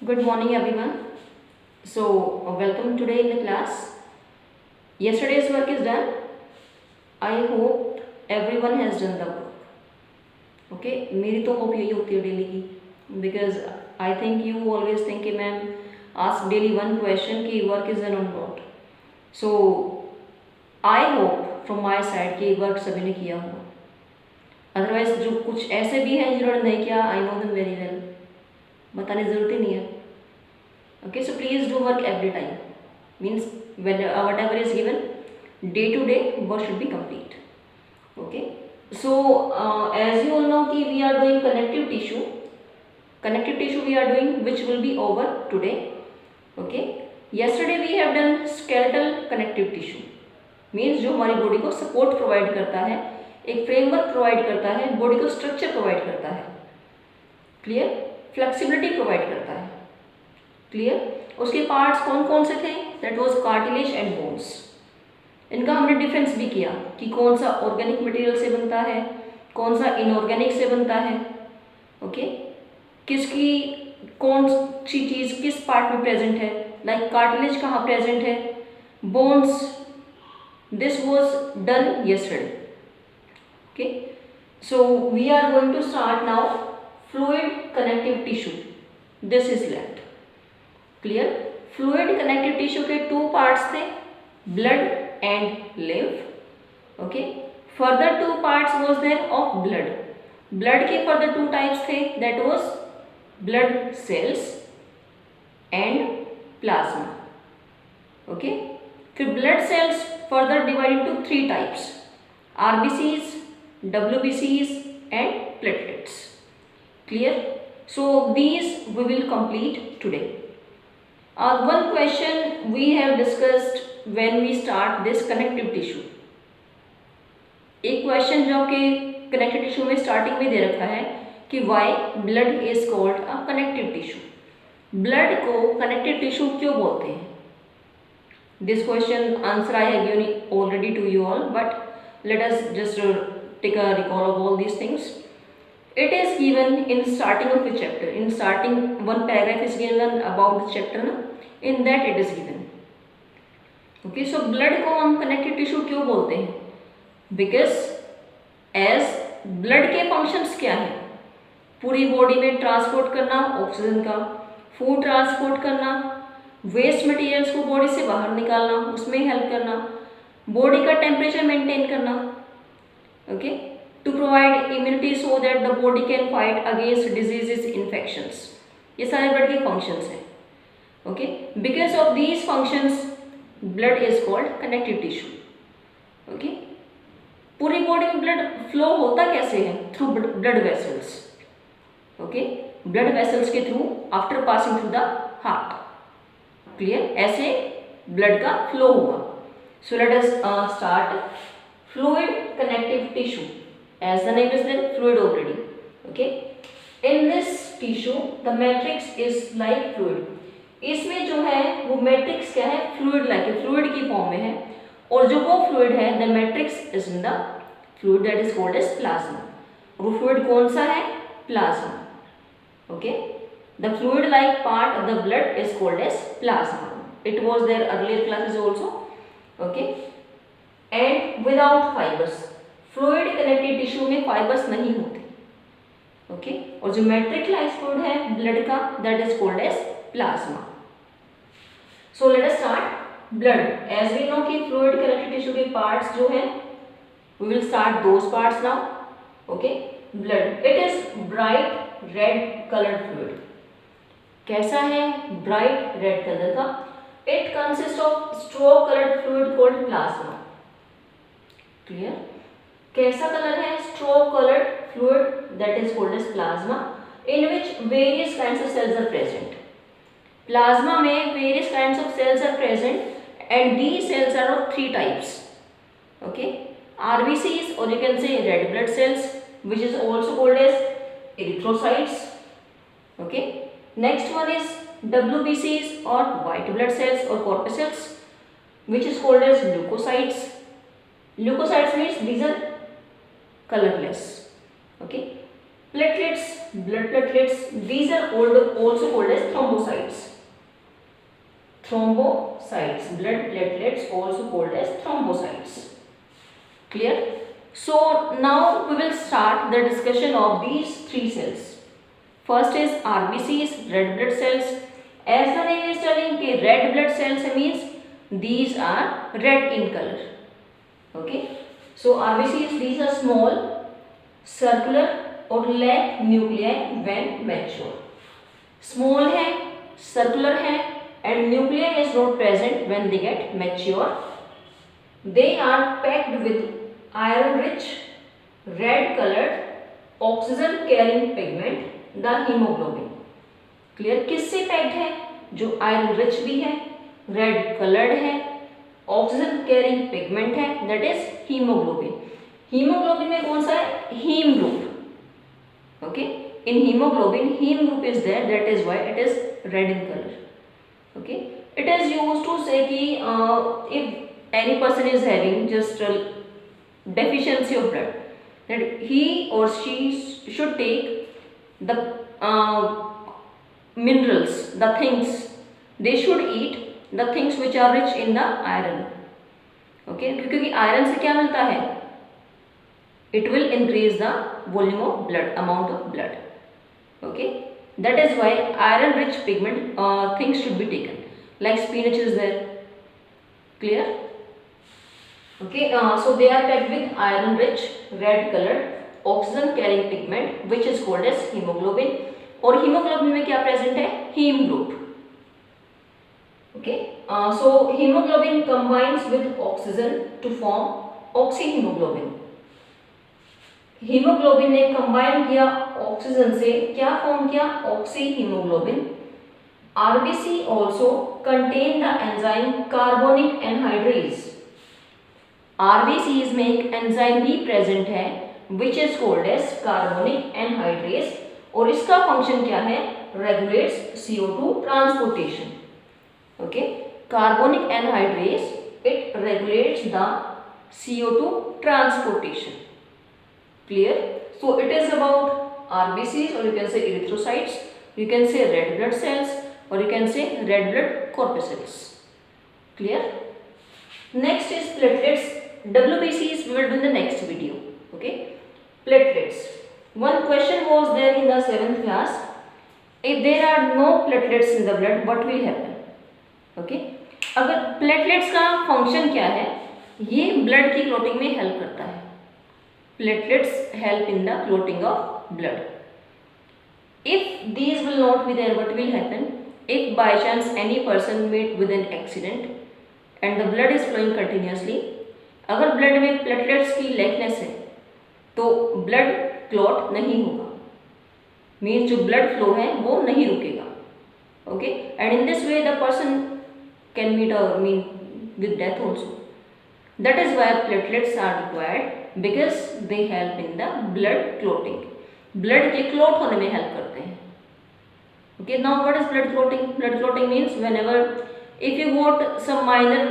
Good morning, everyone. Welcome today in the class. Yesterday's work is done. I hope everyone has done the work. Okay, मेरी तो hope यही होती है daily की, because I think you always think कि ma'am ask daily one question कि work is done or not. So I hope from my side कि work सभी ने किया होगा. Otherwise जो कुछ ऐसे भी हैं जिन्होंने नहीं किया, I know them very well. बताने की जरूरत ही नहीं है. Okay, so please do work every time. Means when whatever is given, day to day work should be complete. Okay, so as you all know कि we are doing connective tissue. Connective tissue we are doing, which will be over today. Okay, yesterday we have done skeletal connective tissue. Means जो हमारी body को support provide करता है, एक framework provide करता है, body को स्ट्रक्चर प्रोवाइड करता है. क्लियर? फ्लेक्सिबिलिटी प्रोवाइड करता है. क्लियर? उसके पार्ट्स कौन कौन से थे? That was cartilage and bones. इनका हमने डिफरेंस भी किया कि कौन सा ऑर्गेनिक मटेरियल से बनता है, कौन सा इनऑर्गेनिक से बनता है. ओके, किसकी कौन सी चीज़ किस पार्ट में प्रेजेंट है. लाइक कार्टिलेज कहाँ प्रेजेंट है, bones. This was done yesterday. Okay, so we are going to start now fluid connective tissue. This is left. Clear? Fluid connective tissue के टू पार्ट्स थे, blood and lymph. Okay, further two parts was there of blood. Blood के further two types थे, that was blood cells and plasma. Okay, फिर blood cells further divide into three types, RBCs, डब्ल्यूबीसीज and platelets. Clear? So these we will complete today. One question we have discussed when we start this connective tissue. एक question जो कि connective tissue में starting में दे रखा है कि why blood is called a connective tissue. Blood को connective tissue क्यों बोलते हैं? This question answer I have given already to you all, but let us just take a recall of all these things. It is given in starting of the chapter. In starting, one paragraph is given about the chapter. ना, in that it is given. Okay, so blood को हम connective tissue क्यों बोलते हैं? Because as blood के functions क्या हैं? पूरी बॉडी में ट्रांसपोर्ट करना ऑक्सीजन का, फूड ट्रांसपोर्ट करना, वेस्ट मटेरियल्स को बॉडी से बाहर निकालना, उसमें हेल्प करना, बॉडी का टेम्परेचर मेंटेन करना. Okay, to provide immunity so that the body can fight against diseases, infections. ये सारे ब्लड के फंक्शंस हैं. Okay, because of these functions blood is called connective tissue. Okay, पूरी बॉडी में blood flow होता कैसे है? Through blood vessels. Okay, blood vessels के through after passing through the heart. Clear? ऐसे ब्लड का फ्लो हुआ. So let us start. Fluid connective tissue. As the name is there, fluid already. Okay, in this tissue the matrix is like fluid. इसमें जो है वो matrix क्या है? Fluid like है, फ्लूइड की फॉर्म में है. और जो वो फ्लूइड है, the matrix is in the fluid that is called as plasma. वो फ्लूइड कौन सा है? Plasma. Okay, the fluid like part of the blood is called as plasma. It was there earlier classes also. Okay, and without fibres. Fluid connective tissue में fibres नहीं होते. Okay, और जो मैट्रिक्लाइज फ्लूइड है ब्लड का, that is called as plasma. So let us start blood. As we know कि fluid connective tissue के पार्ट्स जो है, we will start those parts now. Okay, blood. It is bright red coloured fluid. कैसा है? Bright red colour का. It consist of straw coloured fluid called plasma. Clear? कैसा colour है? Straw coloured fluid that is called as plasma, in which various kinds of cells are present. Plasma में various kinds of cells are present and these cells are of three types. Okay, RBCs, or you can say red blood cells, which is also called as erythrocytes. Okay, next one is WBCs or white blood cells or corpuscles, which is called as leukocytes. Leukocytes means these are colorless. Okay, Platelets, blood platelets, these are also called as thrombocytes. Thrombocytes, blood platelets also called as thrombocytes. Clear? So now we will start the discussion of these three cells. First is RBCs, red blood cells. As the name is telling, red blood cells means these are red in color. Okay. So RBCs, these are small, circular or lack nuclei when mature. Small है, circular है, and nuclei is not present when they get mature. They are packed with iron-rich, red-colored, oxygen-carrying pigment, the hemoglobin. Clear? किससे packed है? जो iron rich भी है, red coloured है, oxygen carrying pigment है, that is haemoglobin. Haemoglobin में कौन सा है? Haem group. Okay, in haemoglobin haem group is there, that is why it is red in colour. Okay, it is used to say कि if any person is having just deficiency of blood, that he or she should take the minerals, the things they should eat, the things which are rich in the iron. Okay, क्योंकि iron से क्या मिलता है? It will increase the volume of blood, amount of blood. Okay, that is why iron rich pigment things should be taken, like spinach is there. Clear? Okay, so they are packed with iron rich, red colored, oxygen carrying pigment which is called as hemoglobin. और hemoglobin में क्या present है? Heme group. Okay, so hemoglobin combines with oxygen to form oxyhemoglobin. hemoglobin ने combine किया oxygen से, क्या form किया? oxyhemoglobin. RBC also contain the enzyme carbonic anhydrase. RBCs में एक एंजाइम भी प्रेजेंट है which is called as carbonic anhydrase, और इसका फंक्शन क्या है? Regulates CO2 transportation. Okay, carbonic anhydrase it regulates the CO2 transportation. Clear? So it is about RBCs, और you can say erythrocytes, you can say red blood cells, or you can say red blood corpuscles. Clear? Next is platelets. WBCs we will do in the next video. Okay, platelets. One question was there in the 7th class. If there are no platelets in the blood, what will happen? Okay, अगर platelets का function क्या है? ये blood की clotting में help करता है. Platelets help in the clotting of blood. If these will not be there, what will happen? If by chance any person met with an accident and the blood is flowing continuously, अगर blood में platelets की लैकनेस है तो blood clot नहीं होगा, means जो blood flow है वो नहीं रुकेगा. Okay, and in this way the person can mean with death also. That is why platelets are required because they help in the blood clotting. Blood के clot होने में हेल्प करते हैं. Okay, now what is blood clotting? Blood clotting means whenever if you got some minor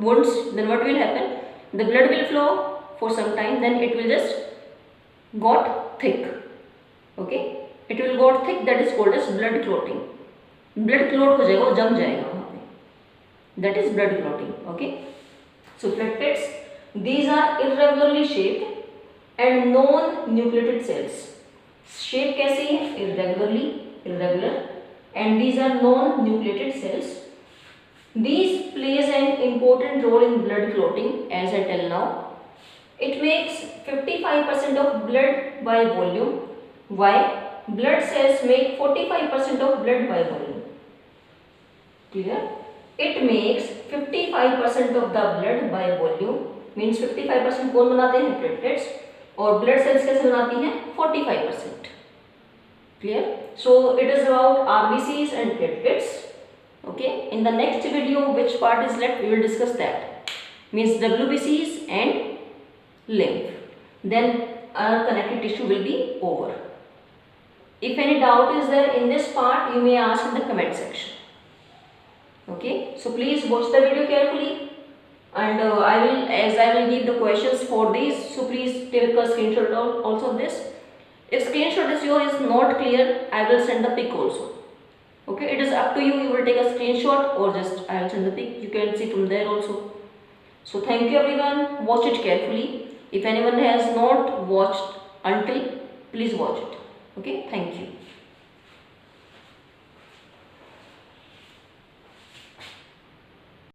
wounds, then what will happen? The blood will flow for some time, then it will just got thick. Okay, it will got thick, that is called as blood clotting. Blood clot हो जाएगा, वो जम जाएगा वहाँ पे, that is blood clotting. Okay, so platelets, these are irregularly shaped and non-nucleated cells. Shape कैसी है? irregular, and these are non-nucleated cells. These plays an important role in blood clotting, as I tell now. It makes 55% of blood by volume. Why? Blood cells make 45% of blood by volume. Clear? It makes 55% of the blood by volume. Means 55% कौन बनाते हैं? platelets. और blood cells कैसे बनाती हैं? 45%. Clear? So it is about RBCs and platelets. Okay, in the next video which part is left we will discuss that, means WBCs and lymph. Then our connective tissue will be over. If any doubt is there in this part, you may ask in the comment section. Okay, so please watch the video carefully. and I will give the questions for these, so please take a screenshot also of this. If screenshot is yours is not clear, I will send the pic also. Okay, it is up to you. You will take a screenshot or just I will send the pic. You can see from there also. So thank you everyone. Watch it carefully. If anyone has not watched until, please watch it. Okay, thank you.